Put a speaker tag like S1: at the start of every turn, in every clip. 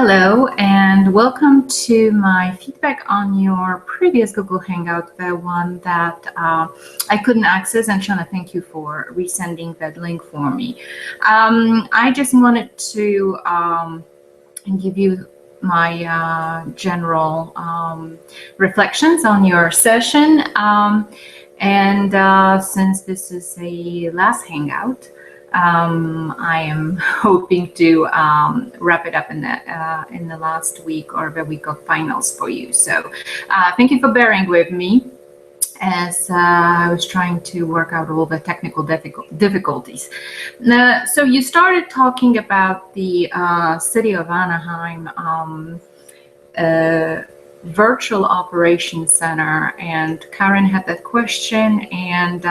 S1: Hello and welcome to my feedback on your previous Google Hangout, the one that I couldn't access. And Shona, thank you for resending that link for me. I just wanted to give you my general reflections on your session. Since this is a last Hangout, I am hoping to wrap it up in the last week or the week of finals for you. So thank you for bearing with me as I was trying to work out all the technical difficulties. So you started talking about the city of Anaheim virtual operations center, and Karen had that question, and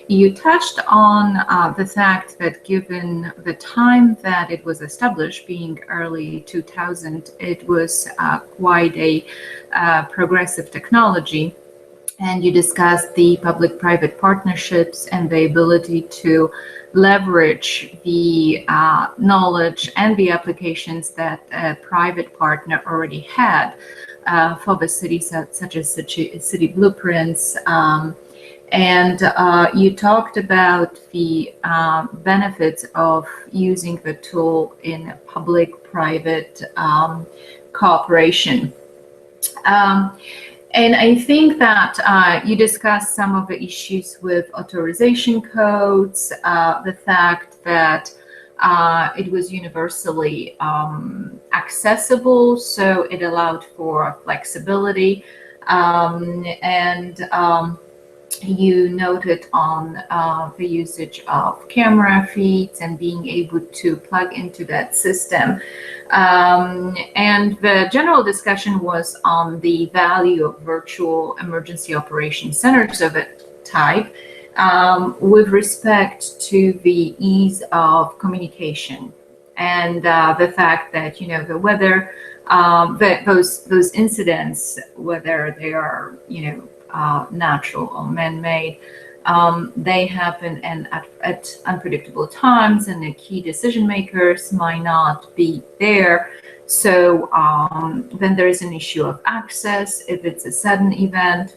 S1: you touched on the fact that given the time that it was established, being early 2000, it was quite a progressive technology. And you discussed the public-private partnerships and the ability to leverage the knowledge and the applications that a private partner already had for the cities, such as city blueprints. You talked about the benefits of using the tool in public-private cooperation. And I think that you discussed some of the issues with authorization codes, the fact that it was universally accessible, so it allowed for flexibility. You noted on the usage of camera feeds and being able to plug into that system. And the general discussion was on the value of virtual emergency operation centers of a type with respect to the ease of communication and the fact that, the weather, that those incidents, whether they are, natural or man-made, they happen and at unpredictable times, and the key decision makers might not be there. So then there is an issue of access. If it's a sudden event,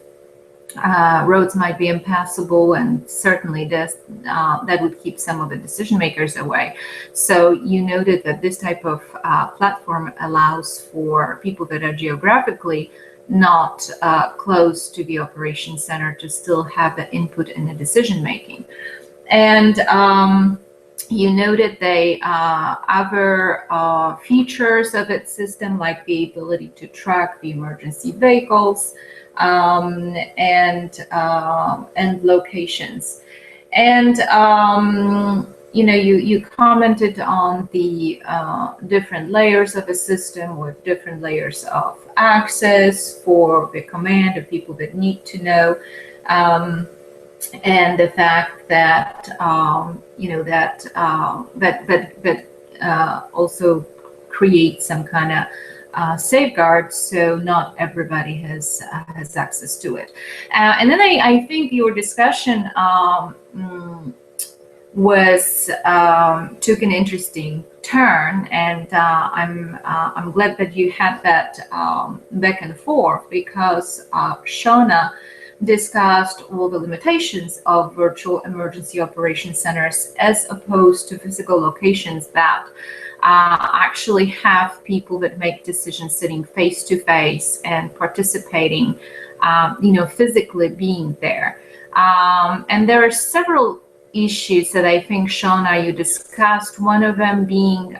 S1: roads might be impassable, and certainly that would keep some of the decision makers away. So you noted that this type of platform allows for people that are geographically not close to the operation center to still have the input in the decision making. And you noted the other features of its system, like the ability to track the emergency vehicles and locations. And you commented on the different layers of a system with different layers of access for the command of people that need to know, and the fact that that also creates some kind of safeguards, so not everybody has access to it. And then I think your discussion was took an interesting turn, and I'm glad that you had that back and forth, because Shona discussed all the limitations of virtual emergency operation centers as opposed to physical locations that actually have people that make decisions sitting face to face and participating, physically being there. And there are several issues that I think, Shona, you discussed, one of them being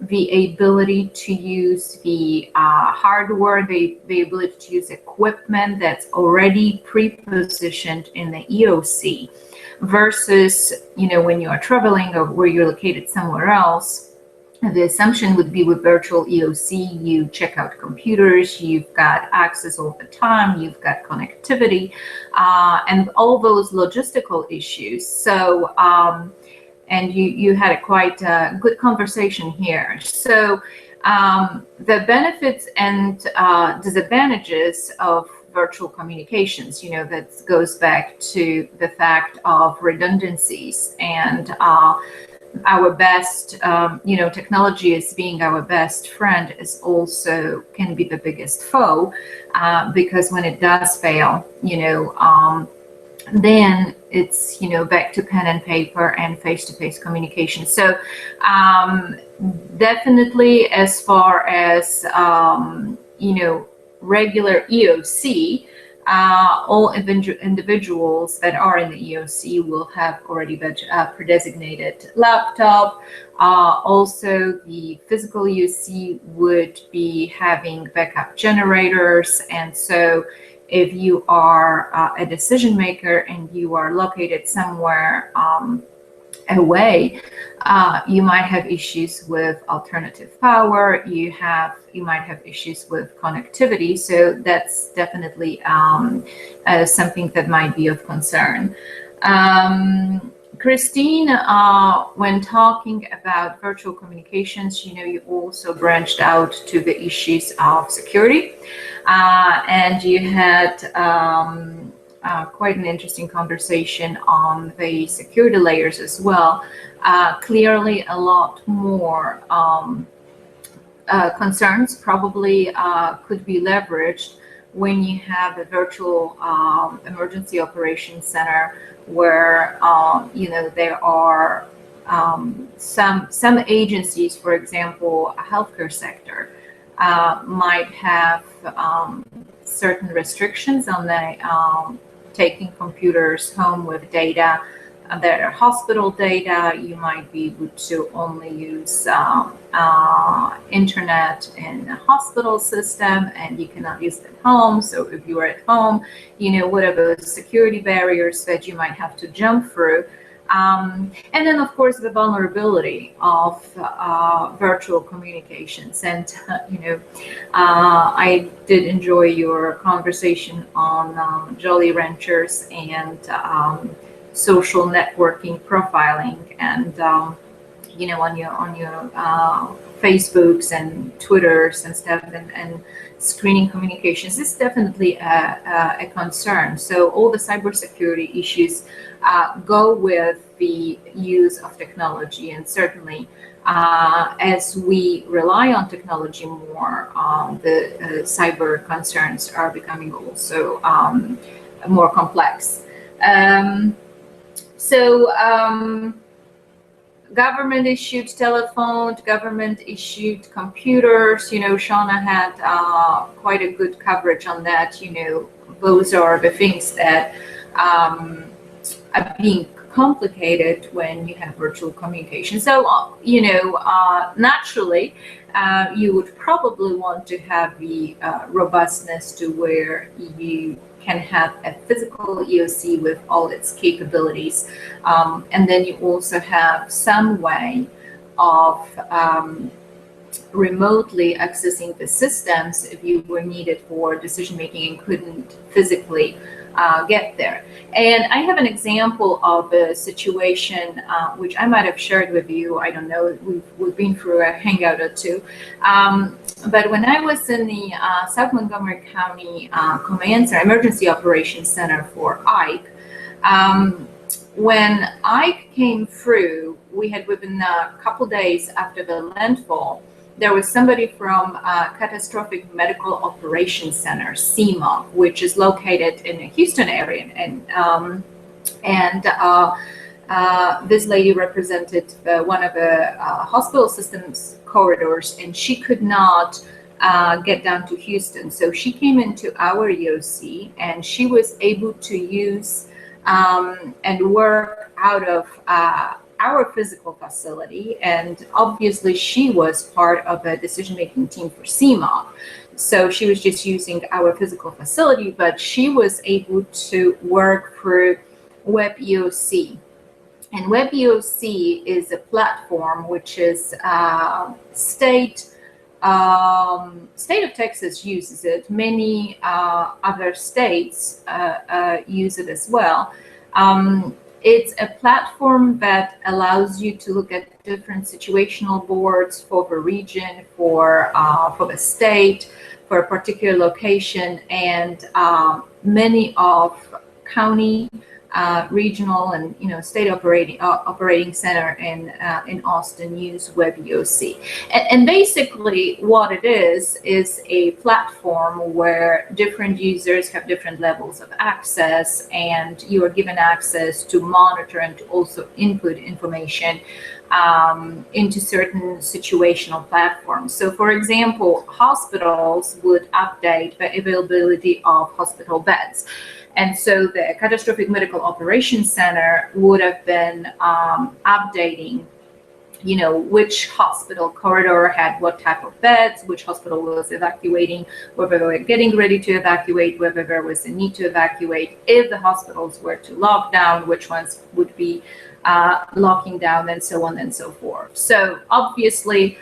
S1: the ability to use the hardware, the ability to use equipment that's already pre-positioned in the EOC versus, when you are traveling or where you're located somewhere else. The assumption would be with virtual EOC, you check out computers, you've got access all the time, you've got connectivity, and all those logistical issues. So, and you had a quite good conversation here. So the benefits and disadvantages of virtual communications, that goes back to the fact of redundancies and our best, technology as being our best friend is also can be the biggest foe, because when it does fail, then it's back to pen and paper and face-to-face communication. So definitely, as far as regular EOC, all individuals that are in the EOC will have already been pre-designated laptop. Also, the physical EOC would be having backup generators, and so if you are a decision maker and you are located somewhere away, you might have issues with alternative power. You might have issues with connectivity. So that's definitely something that might be of concern. Christine, when talking about virtual communications, you also branched out to the issues of security, and you had quite an interesting conversation on the security layers as well. Clearly, a lot more concerns probably could be leveraged when you have a virtual emergency operations center where there are some agencies, for example, a healthcare sector, might have certain restrictions on the taking computers home with data that are hospital data. You might be able to only use internet in a hospital system, and you cannot use it at home. So if you are at home, what are those security barriers that you might have to jump through? And then, of course, the vulnerability of virtual communications. And, I did enjoy your conversation on Jolly Ranchers and social networking profiling, and on your Facebooks and Twitters and stuff, and screening communications is definitely a concern. So all the cybersecurity issues go with the use of technology, and certainly as we rely on technology more, the cyber concerns are becoming also more complex. Government issued telephone, government issued computers. Shauna had quite a good coverage on that. Those are the things that are being complicated when you have virtual communication. So, naturally, you would probably want to have the robustness to where you can have a physical EOC with all its capabilities. And then you also have some way of remotely accessing the systems if you were needed for decision making and couldn't physically get there. And I have an example of a situation which I might have shared with you. I don't know, we've been through a Hangout or two. But when I was in the South Montgomery County Command Center, Emergency Operations Center for Ike, when Ike came through, we had within a couple days after the landfall, there was somebody from Catastrophic Medical Operations Center, CMOC, which is located in the Houston area, and this lady represented one of the hospital systems corridors, and she could not get down to Houston. So she came into our EOC, and she was able to use and work out of our physical facility. And obviously she was part of the decision-making team for CMOC. So she was just using our physical facility, but she was able to work through Web EOC. And Web EOC is a platform which is state of Texas uses it. Many other states use it as well. It's a platform that allows you to look at different situational boards for the region, for the state, for a particular location, and many of county regional and state operating center in Austin use WebEOC, and basically what it is a platform where different users have different levels of access, and you are given access to monitor and to also input information into certain situational platforms. So, for example, hospitals would update the availability of hospital beds. And so the Catastrophic Medical Operations Center would have been updating, which hospital corridor had what type of beds, which hospital was evacuating, whether they were getting ready to evacuate, whether there was a need to evacuate, if the hospitals were to lock down, which ones would be locking down, and so on and so forth. So obviously,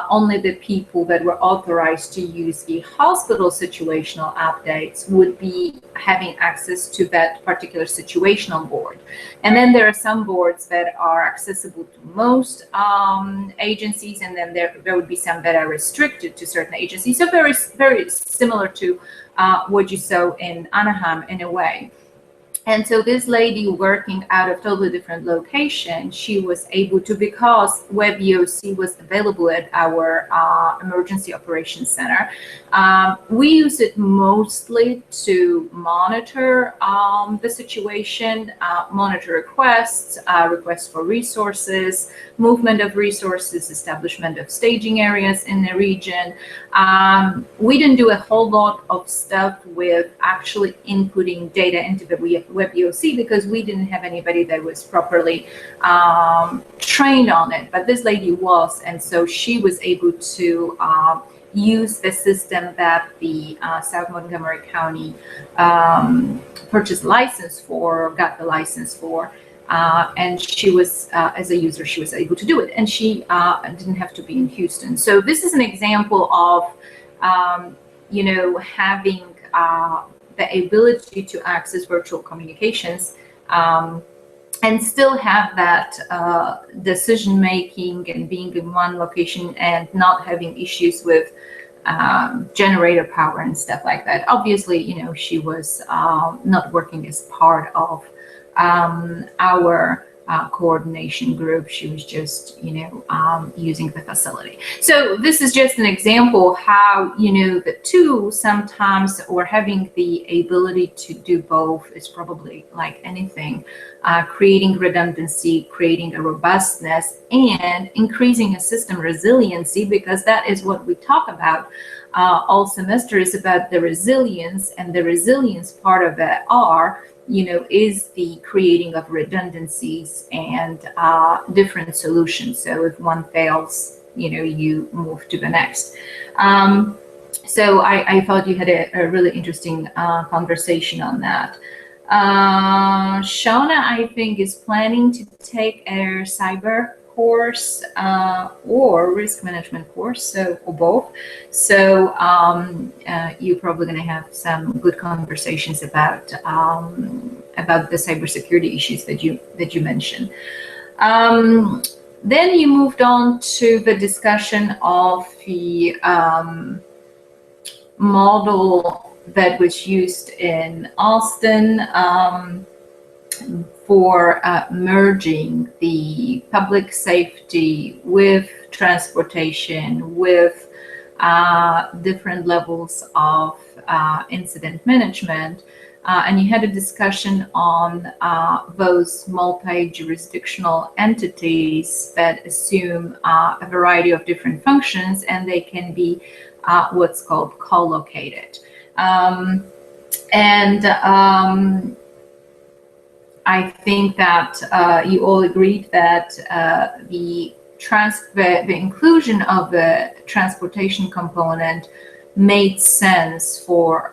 S1: only the people that were authorized to use the hospital situational updates would be having access to that particular situational board. And then there are some boards that are accessible to most agencies, and then there would be some that are restricted to certain agencies. So very, very similar to what you saw in Anaheim in a way. And so this lady working out of totally different location, she was able to, because WebEOC was available at our emergency operations center, we use it mostly to monitor the situation, monitor requests, requests for resources, movement of resources, establishment of staging areas in the region. We didn't do a whole lot of stuff with actually inputting data into the WebEOC because we didn't have anybody that was properly trained on it, but this lady was, and so she was able to use the system that the South Montgomery County purchased license for, got the license for, and she was, as a user, she was able to do it, and she didn't have to be in Houston. So this is an example of, having the ability to access virtual communications and still have that decision making and being in one location and not having issues with generator power and stuff like that. Obviously, she was not working as part of our coordination group. She was just, using the facility. So this is just an example how, the two sometimes, or having the ability to do both, is probably like anything, creating redundancy, creating a robustness, and increasing a system resiliency, because that is what we talk about all semester, is about the resilience, and the resilience part of it is the creating of redundancies and different solutions. So if one fails, you move to the next. So I thought you had a really interesting conversation on that. Shauna, I think, is planning to take a cyber course or risk management course, or both. So you're probably going to have some good conversations about the cybersecurity issues that you mentioned. Then you moved on to the discussion of the model that was used in Austin for merging the public safety with transportation, with different levels of incident management. And you had a discussion on those multi-jurisdictional entities that assume a variety of different functions, and they can be what's called co-located. I think that you all agreed that the inclusion of the transportation component made sense for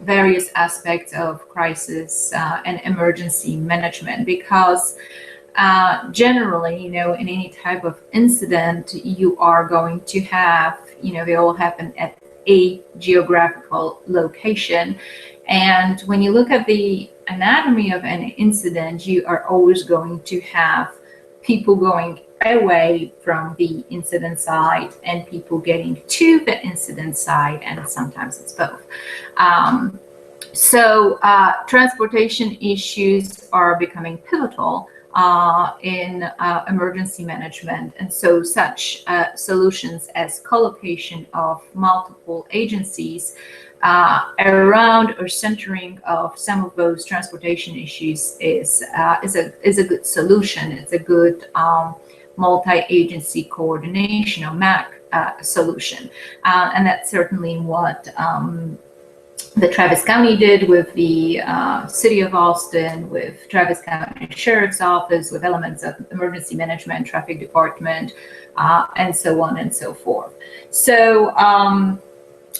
S1: various aspects of crisis and emergency management, because generally, in any type of incident, you are going to have, they all happen at a geographical location. And when you look at the anatomy of an incident, you are always going to have people going away from the incident site and people getting to the incident site, and sometimes it's both. So transportation issues are becoming pivotal in emergency management. And so such solutions as co-location of multiple agencies around or centering of some of those transportation issues is a good solution. It's a good multi-agency coordination or MAC solution. And that's certainly what the Travis County did with the City of Austin, with Travis County Sheriff's Office, with elements of emergency management, traffic department, and so on and so forth. So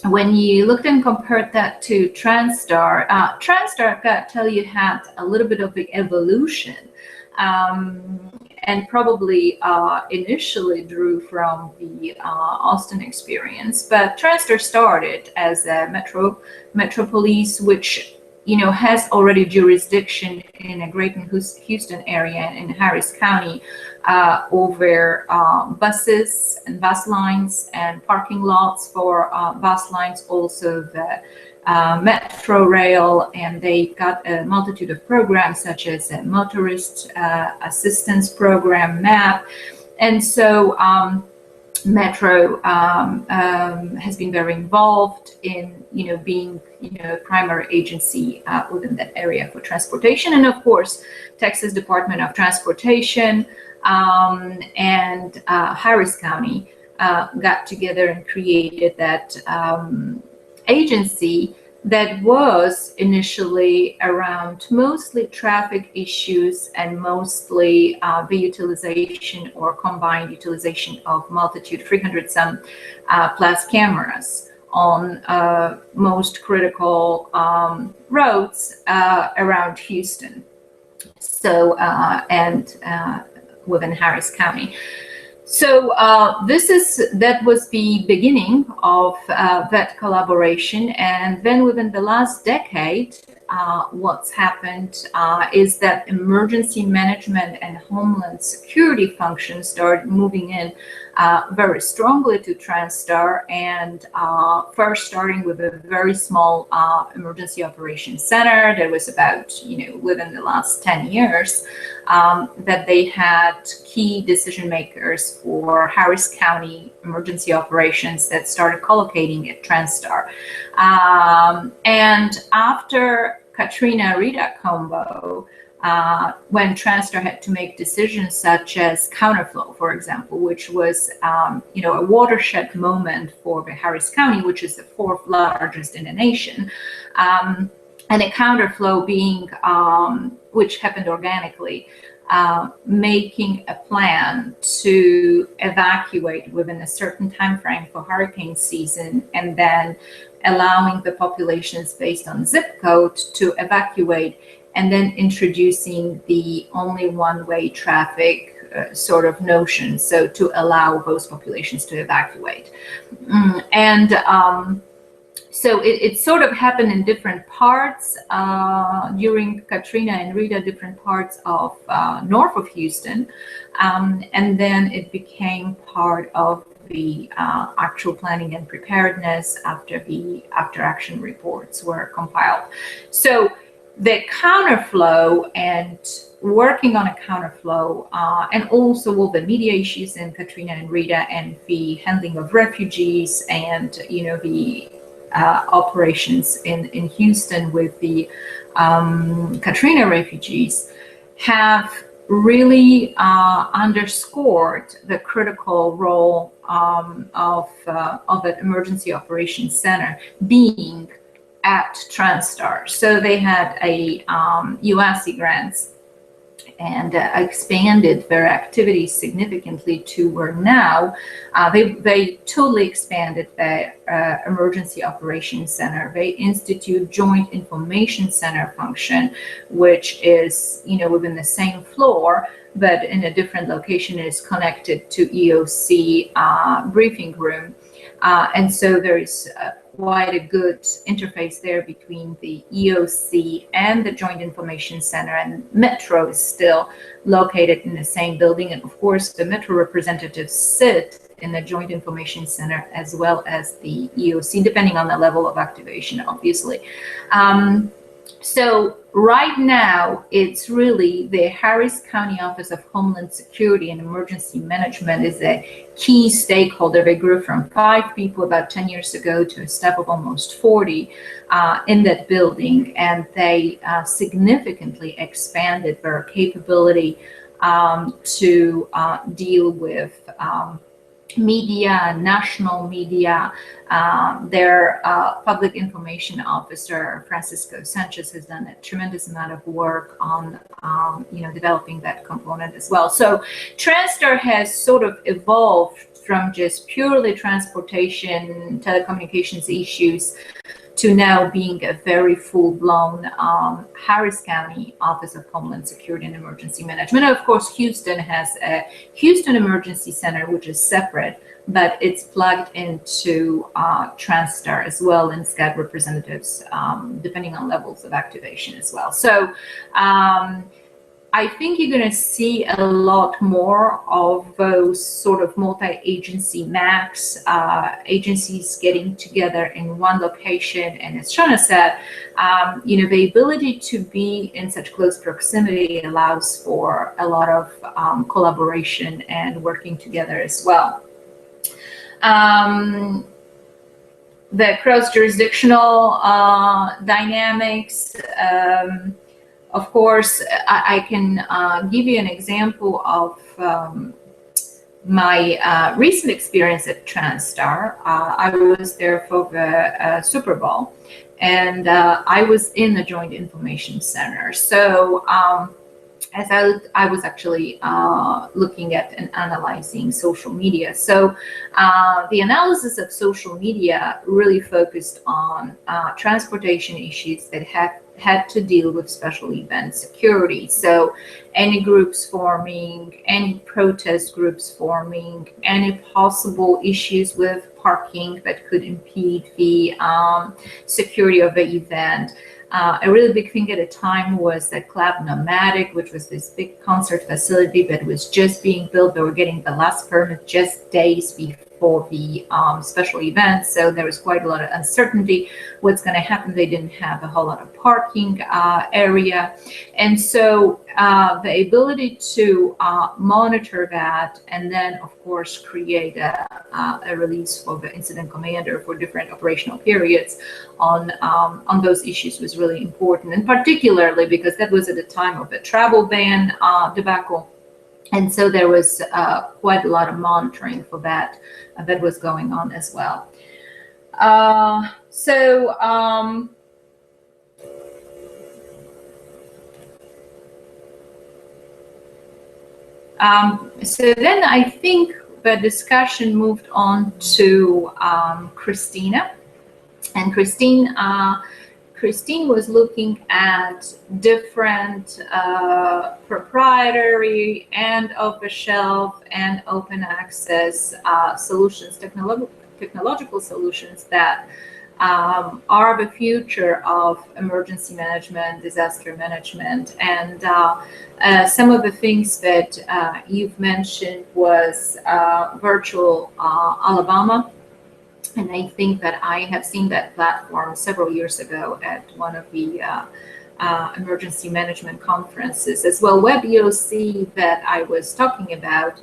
S1: when you looked and compared that to TransStar, TransStar, I've got to tell you, had a little bit of the evolution. And probably initially drew from the Austin experience, but TransStar started as a metro police, which has already jurisdiction in a Greater Houston area in Harris County over buses and bus lines and parking lots for bus lines, also the Metro Rail, and they've got a multitude of programs such as a motorist assistance program, MAP. And so Metro has been very involved in being a primary agency within that area for transportation. And of course, Texas Department of Transportation and Harris County got together and created that agency that was initially around mostly traffic issues and mostly the utilization or combined utilization of multitude 300 some plus cameras on most critical roads around Houston. So and within Harris County. So that was the beginning of that collaboration, and then within the last decade, what's happened is that emergency management and homeland security functions started moving in very strongly to TransStar, and first starting with a very small emergency operations center. There was about, within the last 10 years, that they had key decision makers for Harris County emergency operations that started collocating at TransStar. And after Katrina-Rita combo, when TransStar had to make decisions such as counterflow, for example, which was a watershed moment for the Harris County, which is the fourth largest in the nation, and a counterflow being, which happened organically, making a plan to evacuate within a certain time frame for hurricane season, and then allowing the populations based on zip code to evacuate, and then introducing the only one-way traffic sort of notion, so to allow those populations to evacuate. So it sort of happened in different parts during Katrina and Rita, different parts of north of Houston, and then it became part of the actual planning and preparedness after the after-action reports were compiled. So the counterflow and working on a counterflow, and also all the media issues in Katrina and Rita, and the handling of refugees, and the operations in Houston with the Katrina refugees, have really underscored the critical role of that emergency operations center being at TransStar. So they had a USC grants and expanded their activities significantly to where now they totally expanded the emergency operations center. They institute joint information center function, which is within the same floor but in a different location. It is connected to EOC briefing room, and so there is quite a good interface there between the EOC and the Joint Information Center, and Metro is still located in the same building. And of course, the Metro representatives sit in the Joint Information Center as well as the EOC, depending on the level of activation, obviously. So right now, it's really the Harris County Office of Homeland Security and Emergency Management is a key stakeholder. They grew from 5 people about 10 years ago to a staff of almost 40 in that building, and they significantly expanded their capability to deal with media, national media. Their public information officer, Francisco Sanchez, has done a tremendous amount of work on developing that component as well. So TranStar has sort of evolved from just purely transportation, telecommunications issues to now being a very full-blown Harris County Office of Homeland Security and Emergency Management. And of course, Houston has a Houston Emergency Center, which is separate, but it's plugged into TranStar as well, and it's got representatives depending on levels of activation as well. So I think you're going to see a lot more of those sort of multi-agency MACs, agencies getting together in one location. And as Shona said, the ability to be in such close proximity allows for a lot of collaboration and working together as well. The cross-jurisdictional dynamics. Of course, I can give you an example of my recent experience at TranStar. I was there for the Super Bowl, and I was in the Joint Information Center. So as I was actually looking at and analyzing social media. So the analysis of social media really focused on transportation issues that had to deal with special event security. So any groups forming, any protest groups forming, any possible issues with parking that could impede the security of the event. A really big thing at the time was that Club Nomadic, which was this big concert facility that was just being built. They were getting the last permit just days before the special event. So there was quite a lot of uncertainty what's going to happen. They didn't have a whole lot of parking area. And so the ability to monitor that and then, of course, create a release for the incident commander for different operational periods on those issues was really important. And particularly because that was at the time of the travel ban debacle. And so there was quite a lot of monitoring for that that was going on as well. So then I think the discussion moved on to Christina. And Christine was looking at different proprietary and off-the-shelf and open access solutions, technological solutions that are the future of emergency management, disaster management. And some of the things that you've mentioned was virtual Alabama. And I think that I have seen that platform several years ago at one of the emergency management conferences as well. WebEOC that I was talking about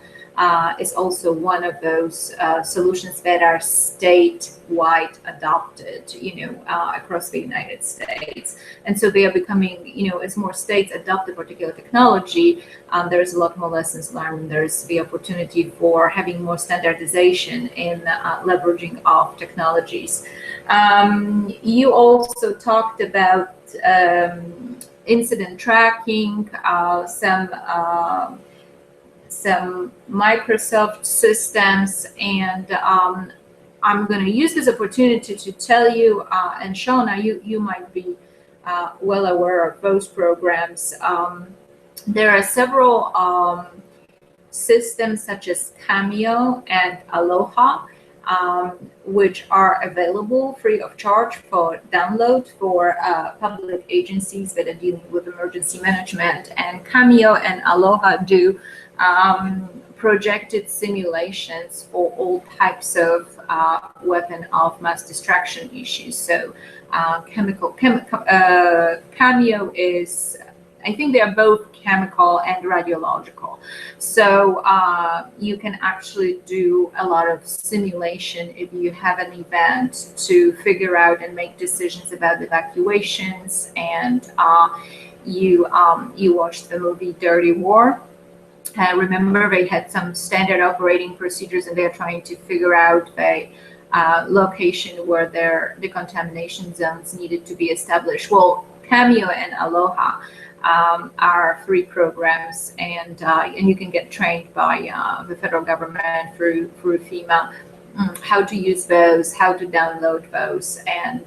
S1: is also one of those solutions that are statewide adopted, across the United States. And so they are becoming, as more states adopt a particular technology, there's a lot more lessons learned. There's the opportunity for having more standardization in leveraging of technologies. You also talked about incident tracking, some Microsoft systems, and I'm going to use this opportunity to tell you, and Shona, you might be well aware of those programs. There are several systems such as Cameo and Aloha, which are available free of charge for download for public agencies that are dealing with emergency management. And Cameo and Aloha do projected simulations for all types of weapon of mass destruction issues. So Cameo is, I think they are both chemical and radiological. So you can actually do a lot of simulation if you have an event to figure out and make decisions about evacuations. And you watched the movie Dirty War. Remember, they had some standard operating procedures, and they're trying to figure out the location where their decontamination zones needed to be established. Well, Cameo and Aloha are free programs, and you can get trained by the federal government through FEMA. How to use those, how to download those. And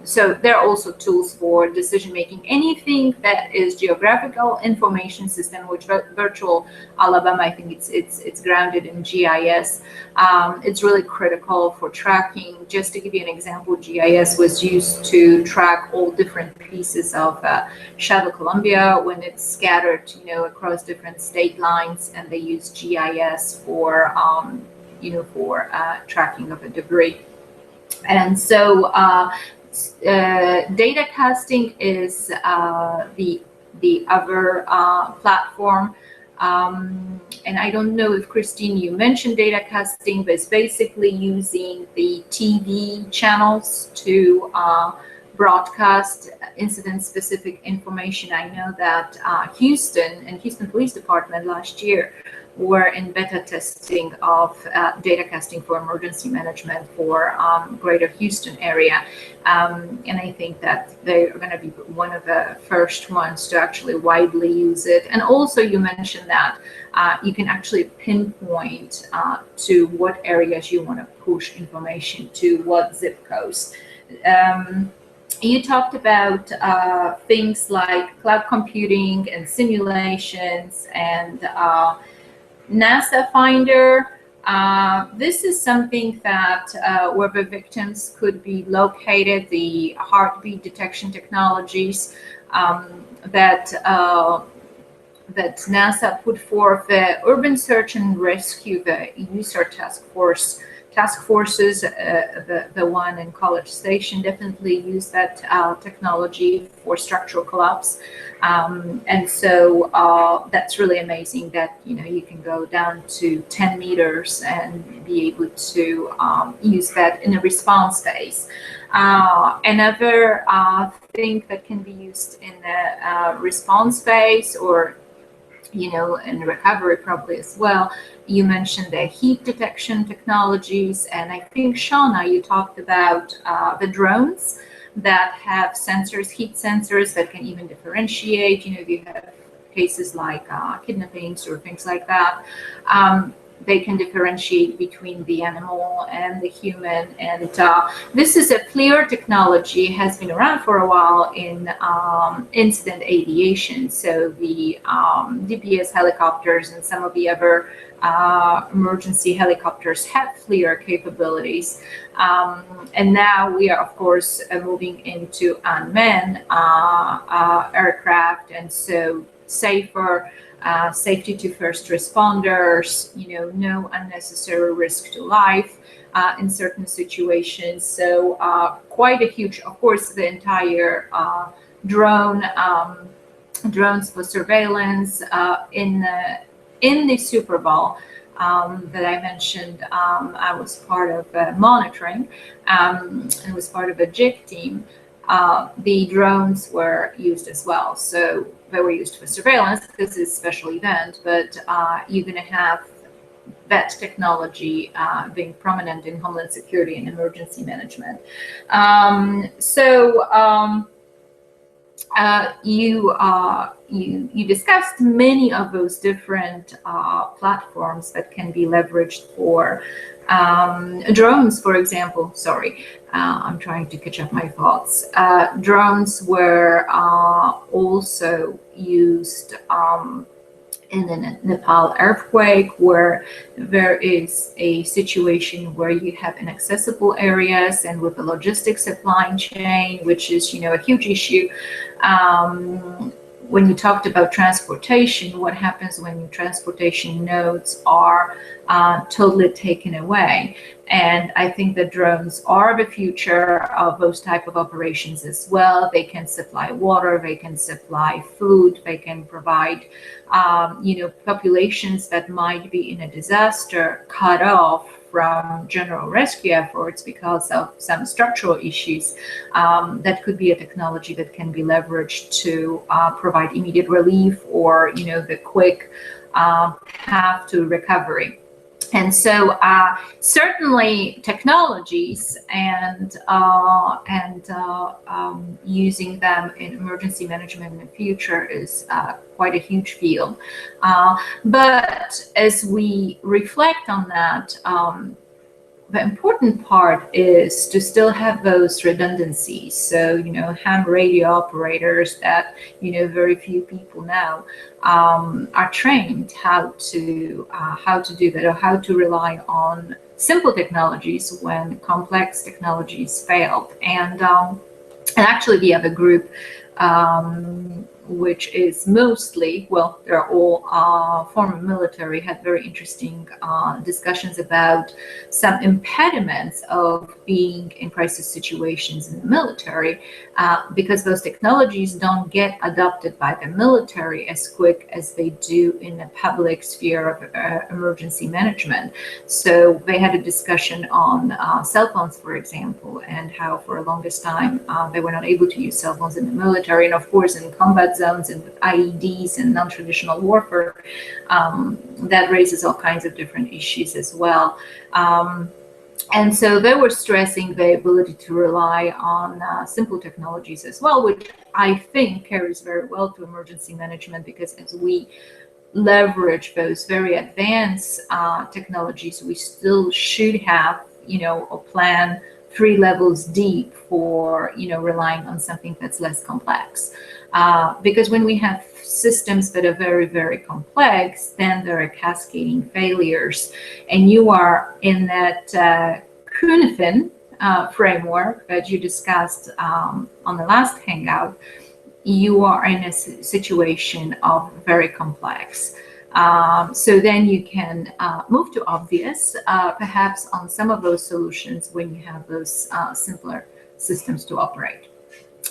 S1: so there are also tools for decision making. Anything that is geographical information system, which Virtual Alabama, I think it's grounded in GIS. It's really critical for tracking. Just to give you an example, GIS was used to track all different pieces of Shadow Columbia when it's scattered, across different state lines, and they use GIS for tracking of the debris. And so data casting is the other platform. And I don't know if, Christine, you mentioned data casting, but it's basically using the TV channels to broadcast incident-specific information. I know that Houston Police Department last year were in beta testing of data casting for emergency management for greater Houston area. And I think that they're going to be one of the first ones to actually widely use it. And also you mentioned that you can actually pinpoint to what areas you want to push information to, what zip codes. You talked about things like cloud computing and simulations and NASA Finder. This is something that where the victims could be located, the heartbeat detection technologies that NASA put forth. The Urban Search and Rescue, the USAR task forces, the one in College Station definitely use that technology for structural collapse. And so that's really amazing that you can go down to 10 meters and be able to use that in a response phase. Another thing that can be used in the response phase, or in recovery probably as well. You mentioned the heat detection technologies, and I think, Shauna, you talked about the drones that have sensors, heat sensors that can even differentiate. If you have cases like kidnappings or things like that, they can differentiate between the animal and the human. And this is a FLIR technology, has been around for a while in incident aviation. So the DPS helicopters and some of the other emergency helicopters have FLIR capabilities. And now we are, of course, moving into unmanned aircraft, and so safer. Safety to first responders, no unnecessary risk to life in certain situations. So quite a huge, of course, the entire drones for surveillance in the Super Bowl that I mentioned. I was part of monitoring and was part of a JIC team. The drones were used as well. So they were used for surveillance because it's a special event, but you're going to have that technology being prominent in Homeland Security and emergency management. You discussed many of those different platforms that can be leveraged for drones, for example. Sorry, I'm trying to catch up my thoughts. Drones were also used in the Nepal earthquake, where there is a situation where you have inaccessible areas, and with the logistics supply chain, which is a huge issue. when you talked about transportation, what happens when your transportation nodes are totally taken away? And I think the drones are the future of those type of operations as well. They can supply water, they can supply food, they can provide, populations that might be in a disaster cut off from general rescue efforts because of some structural issues. That could be a technology that can be leveraged to provide immediate relief or, the quick path to recovery. And so certainly technologies and using them in emergency management in the future is quite a huge field. But as we reflect on that, the important part is to still have those redundancies. So, ham radio operators that, very few people now are trained how to do that, or how to rely on simple technologies when complex technologies failed. And actually the other group, which is mostly, well, they're all former military, had very interesting discussions about some impediments of being in crisis situations in the military, because those technologies don't get adopted by the military as quick as they do in the public sphere of emergency management. So they had a discussion on cell phones, for example, and how for the longest time they were not able to use cell phones in the military. And of course, in combat zones and with IEDs and non-traditional warfare, that raises all kinds of different issues as well. And so they were stressing the ability to rely on simple technologies as well, which I think carries very well to emergency management, because as we leverage those very advanced technologies, we still should have, a plan 3 levels deep for, relying on something that's less complex. Because when we have systems that are very, very complex, then there are cascading failures. And you are in that Kuhnefin framework that you discussed on the last Hangout. You are in a situation of very complex. So then you can move to obvious, perhaps on some of those solutions when you have those simpler systems to operate.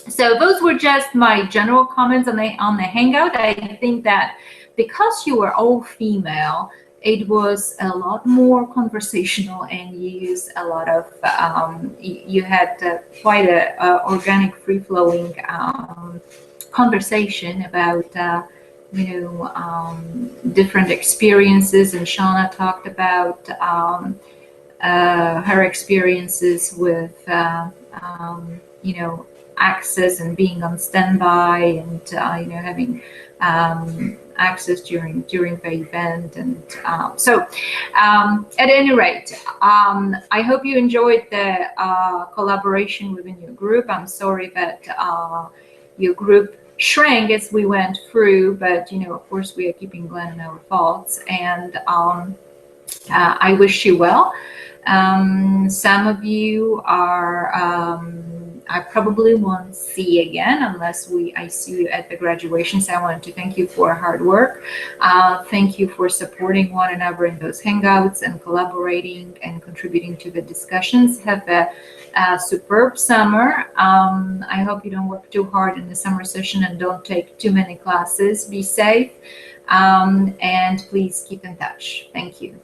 S1: So those were just my general comments on the Hangout. I think that because you were all female, it was a lot more conversational, and you used a lot of, you had quite a organic, free-flowing conversation about, different experiences. And Shauna talked about her experiences with, access and being on standby, and having access during the event. And so at any rate, I hope you enjoyed the collaboration within your group. I'm sorry that your group shrank as we went through, but of course we are keeping Glenn in our thoughts, and I wish you well. Some of you are I probably won't see again unless I see you at the graduation. So I wanted to thank you for hard work. Thank you for supporting one another in those Hangouts and collaborating and contributing to the discussions. Have a superb summer. I hope you don't work too hard in the summer session and don't take too many classes. Be safe, and please keep in touch. Thank you.